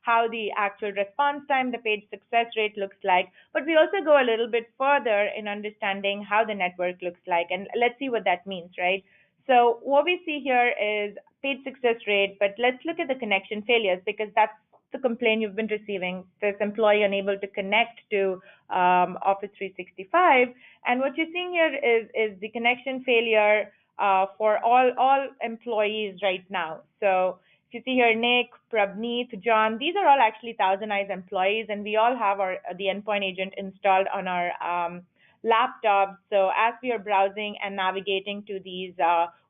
how the actual response time, the page success rate looks like. But we also go a little bit further in understanding how the network looks like, and let's see what that means, right? So what we see here is page success rate, but let's look at the connection failures, because that's the complaint you've been receiving, this employee unable to connect to Office 365. And what you're seeing here is the connection failure for all employees right now. So if you see here, Nick, Prabneet, John, these are all actually ThousandEyes employees, and we all have the endpoint agent installed on our laptops. So as we are browsing and navigating to these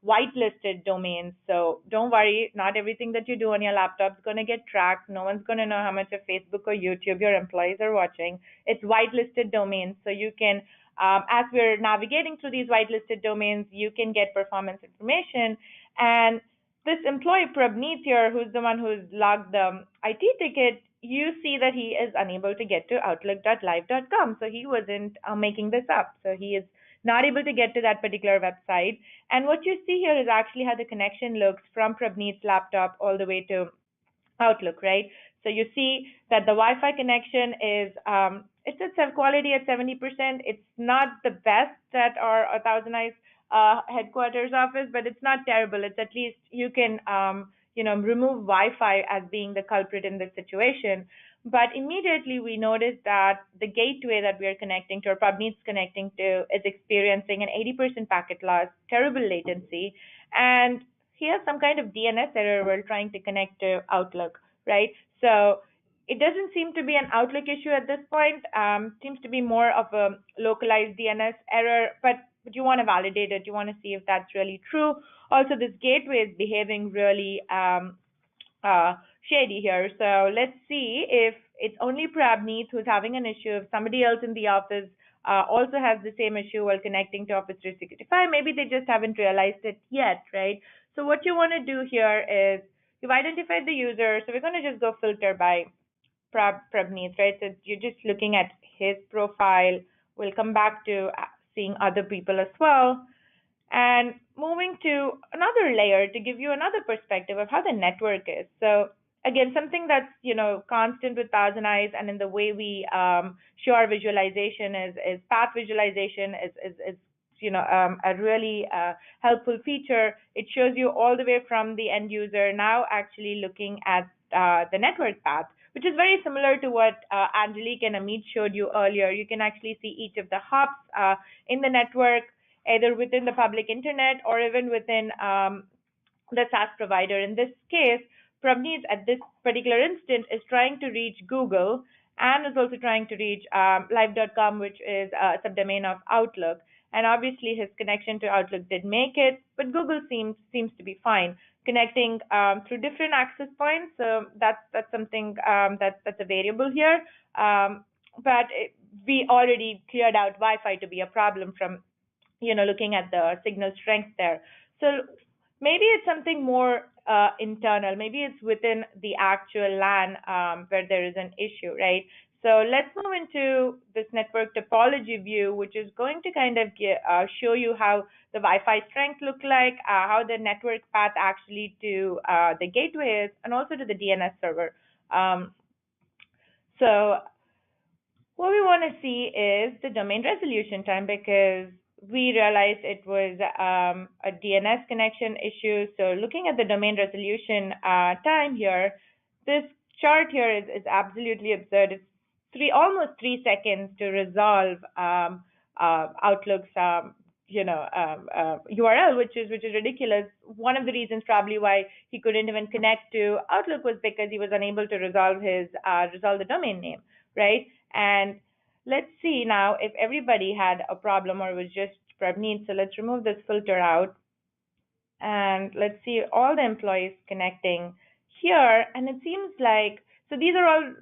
whitelisted domains, so don't worry, not everything that you do on your laptop is going to get tracked. No one's going to know how much of Facebook or YouTube your employees are watching. It's whitelisted domains, so you can as we're navigating through these whitelisted domains, you can get performance information. And this employee Prabneet here, who's the one who's logged the IT ticket, you see that he is unable to get to outlook.live.com. So he wasn't making this up. So he is not able to get to that particular website. And what you see here is actually how the connection looks from Prabneet's laptop all the way to Outlook, right? So you see that the Wi-Fi connection is it's at quality at 70%. It's not the best at our ThousandEyes headquarters office, but it's not terrible. It's at least you can remove Wi-Fi as being the culprit in this situation. But immediately we noticed that the gateway that we are connecting to, or Prabneet's connecting to, is experiencing an 80% packet loss, terrible latency, and he has some kind of DNS error while trying to connect to Outlook, right? So it doesn't seem to be an Outlook issue at this point. Seems to be more of a localized DNS error, but you want to validate it. You want to see if that's really true. Also, this gateway is behaving really shady here. So let's see if it's only Prabneet who's having an issue. If somebody else in the office also has the same issue while connecting to Office 365, maybe they just haven't realized it yet, right? So what you want to do here is you've identified the user. So we're going to just go filter by Prabneet, right? So you're just looking at his profile. We'll come back to seeing other people as well. And moving to another layer to give you another perspective of how the network is. So again, something that's constant with ThousandEyes and in the way we show our visualization is path visualization is a really helpful feature. It shows you all the way from the end user now actually looking at the network path, which is very similar to what Angelique and Amit showed you earlier. You can actually see each of the hops in the network, either within the public internet or even within the SaaS provider. In this case, Prabneet at this particular instant is trying to reach Google and is also trying to reach live.com, which is a subdomain of Outlook. And obviously his connection to Outlook did make it, but Google seems to be fine. Connecting through different access points, so that's something that's a variable here. But we already cleared out Wi-Fi to be a problem from looking at the signal strength there. So maybe it's something more internal. Maybe it's within the actual LAN where there is an issue, right? So let's move into this network topology view, which is going to kind of show you how the Wi-Fi strength look like, how the network path actually to the gateway is, and also to the DNS server. So what we want to see is the domain resolution time, because we realized it was a DNS connection issue. So looking at the domain resolution time here, this chart here is absolutely absurd. It's almost 3 seconds to resolve Outlook's URL, which is ridiculous. One of the reasons probably why he couldn't even connect to Outlook was because he was unable to resolve the domain name, right? And let's see now if everybody had a problem or it was just Pravneet. So let's remove this filter out, and let's see all the employees connecting here. And it seems like, so these are all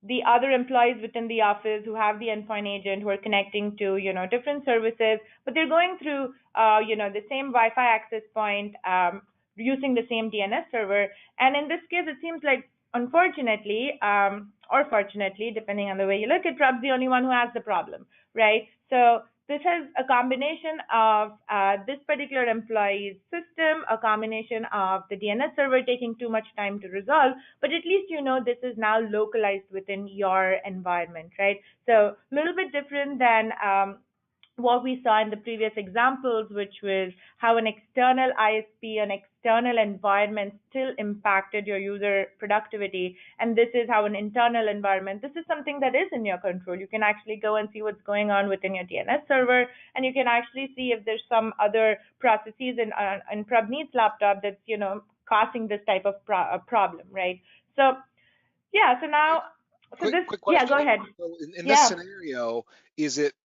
the other employees within the office who have the endpoint agent, who are connecting to different services, but they're going through the same Wi-Fi access point, using the same DNS server. And in this case, it seems like, unfortunately, or fortunately, depending on the way you look at, Rob's the only one who has the problem, right? So this has a combination of this particular employee's system, a combination of the DNS server taking too much time to resolve, but at least this is now localized within your environment, right? So a little bit different than what we saw in the previous examples, which was how an external ISP, an external environment still impacted your user productivity. And this is how an internal environment, this is something that is in your control. You can actually go and see what's going on within your DNS server, and you can actually see if there's some other processes in Pravneet's laptop that's, causing this type of problem, right? So, yeah, so now, quick yeah, question. go ahead. In this scenario, is it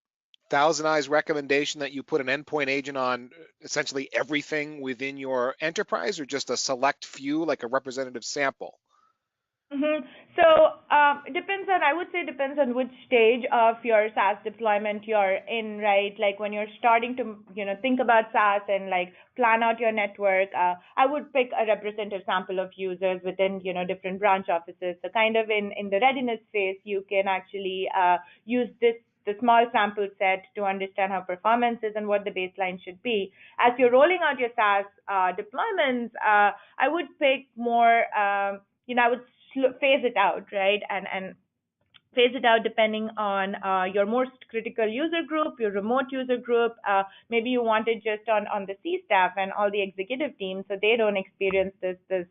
ThousandEyes recommendation that you put an endpoint agent on essentially everything within your enterprise, or just a select few, like a representative sample? So it depends on, I would say, depends on which stage of your SaaS deployment you're in, right? Like when you're starting to, think about SaaS and like plan out your network, I would pick a representative sample of users within, different branch offices. So kind of in the readiness phase, you can actually use the small sample set to understand how performance is and what the baseline should be. As you're rolling out your SaaS deployments, I would pick more, I would phase it out, right? And phase it out depending on your most critical user group, your remote user group. Maybe you want it just on the C staff and all the executive teams, so they don't experience this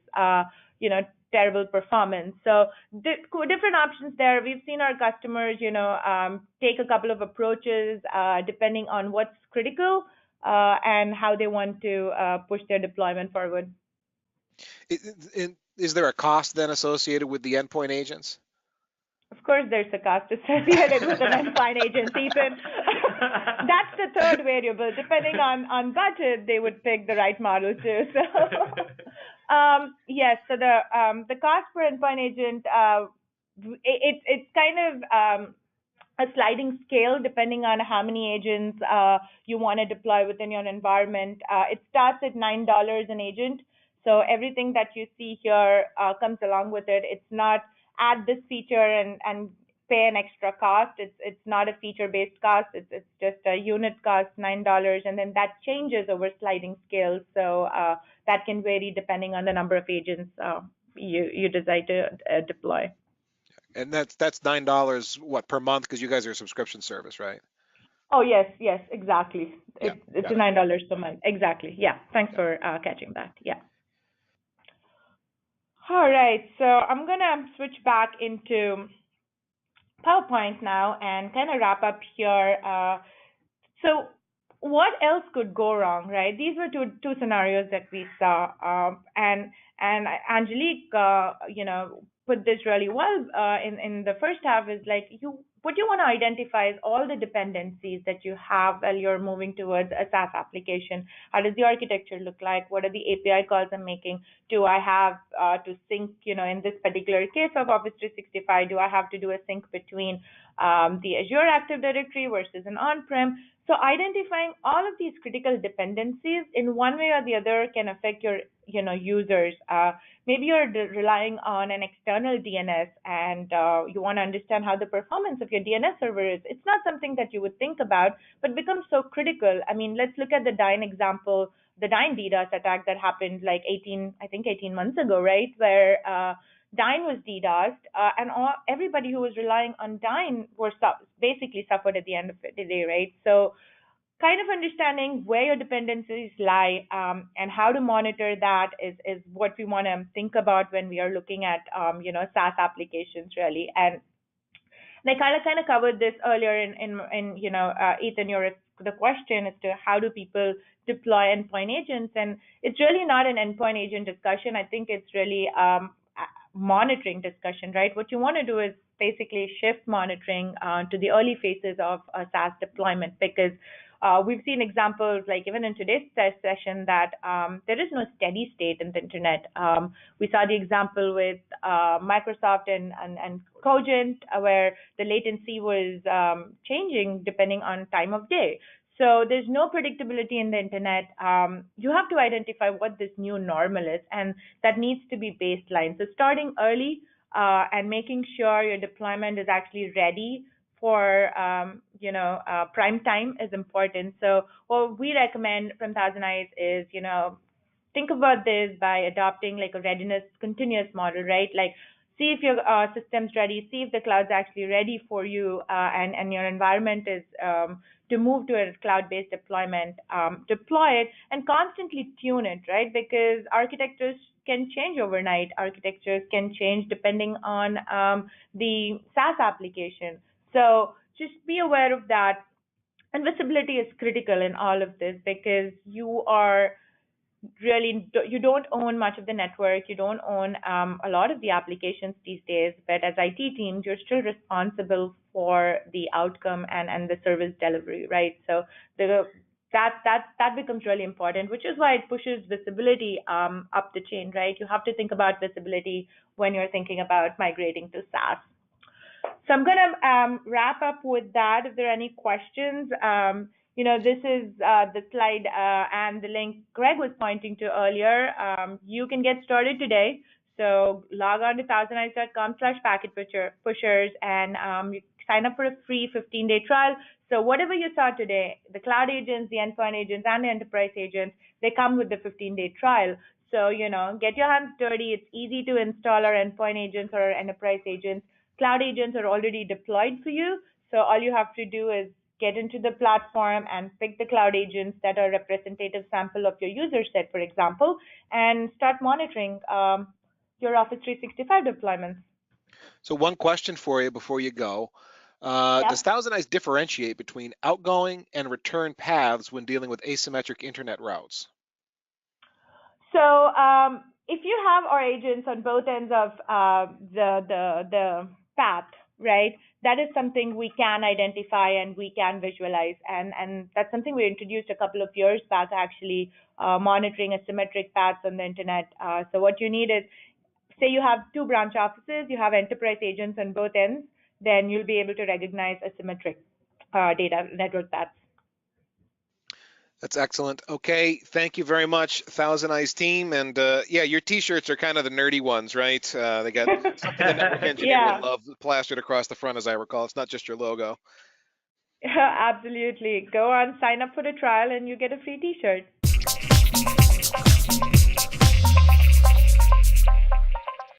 terrible performance. So different options there. We've seen our customers, take a couple of approaches depending on what's critical and how they want to push their deployment forward. Is there a cost then associated with the endpoint agents? Of course, there's a cost associated with an endpoint agent, Ethan. That's the third variable. Depending on budget, they would pick the right model too. So, yes. So the cost per endpoint agent, it's kind of a sliding scale depending on how many agents you want to deploy within your environment. It starts at $9 an agent. So everything that you see here comes along with it. It's not add this feature and pay an extra cost. It's not a feature-based cost. It's just a unit cost, $9, and then that changes over sliding scales. So that can vary depending on the number of agents you decide to deploy. And that's $9 what, per month, because you guys are a subscription service, right? Oh yes, exactly. Yeah, it's $9 per month. Exactly. Yeah. Thanks for catching that. Yeah. All right, so I'm gonna switch back into PowerPoint now and kind of wrap up here. So what else could go wrong, right? These were two scenarios that we saw, and Angelique, put this really well in the first half. Is like what you want to identify is all the dependencies that you have while you're moving towards a SaaS application. How does the architecture look like? What are the API calls I'm making? Do I have to sync, in this particular case of Office 365, do I have to do a sync between the Azure Active Directory versus an on-prem? So identifying all of these critical dependencies in one way or the other can affect your users. Maybe you're relying on an external DNS and you want to understand how the performance of your DNS server is. It's not something that you would think about, but becomes so critical. I mean, let's look at the Dyn example, the Dyn DDoS attack that happened like 18 months ago, right? Where Dyn was DDoSed, and everybody who was relying on Dyn basically suffered at the end of the day, right? So kind of understanding where your dependencies lie and how to monitor that is what we want to think about when we are looking at SaaS applications, really. And I kind of covered this earlier in Ethan, the question as to how do people deploy endpoint agents, and it's really not an endpoint agent discussion. I think it's really monitoring discussion, right? What you want to do is basically shift monitoring to the early phases of a SaaS deployment, because we've seen examples, like even in today's session, that there is no steady state in the internet. We saw the example with Microsoft and Cogent, where the latency was changing depending on time of day. So there's no predictability in the internet. You have to identify what this new normal is, and that needs to be baseline. So starting early and making sure your deployment is actually ready for prime time is important. So what we recommend from ThousandEyes is, think about this by adopting like a readiness continuous model, right? Like, see if your system's ready, see if the cloud's actually ready for you, and your environment is to move to a cloud-based deployment, deploy it and constantly tune it, right? Because architectures can change overnight. Architectures can change depending on the SaaS application. So just be aware of that. And visibility is critical in all of this, because you don't own much of the network, you don't own a lot of the applications these days, but as IT teams, you're still responsible for the outcome and the service delivery, right? So that becomes really important, which is why it pushes visibility up the chain, right? You have to think about visibility when you're thinking about migrating to SaaS. So I'm going to wrap up with that. If there are any questions, this is the slide and the link Greg was pointing to earlier. You can get started today. So log on to thousandeyes.com/packetpushers and you sign up for a free 15-day trial. So whatever you saw today, the cloud agents, the endpoint agents, and the enterprise agents, they come with the 15-day trial. So, get your hands dirty. It's easy to install our endpoint agents or our enterprise agents. Cloud agents are already deployed for you. So all you have to do is get into the platform and pick the cloud agents that are representative sample of your user set, for example, and start monitoring your Office 365 deployments. So one question for you before you go. Does ThousandEyes differentiate between outgoing and return paths when dealing with asymmetric internet routes? So if you have our agents on both ends of the path, right, that is something we can identify and we can visualize. And that's something we introduced a couple of years back, actually, monitoring asymmetric paths on the internet. So what you need is, say you have 2 branch offices, you have enterprise agents on both ends, then you'll be able to recognize asymmetric data network paths. That's excellent. Okay, thank you very much, ThousandEyes team. And yeah, your T-shirts are kind of the nerdy ones, right? They got something the network engineer would love plastered across the front, as I recall. It's not just your logo. Absolutely. Go on, sign up for the trial, and you get a free T-shirt.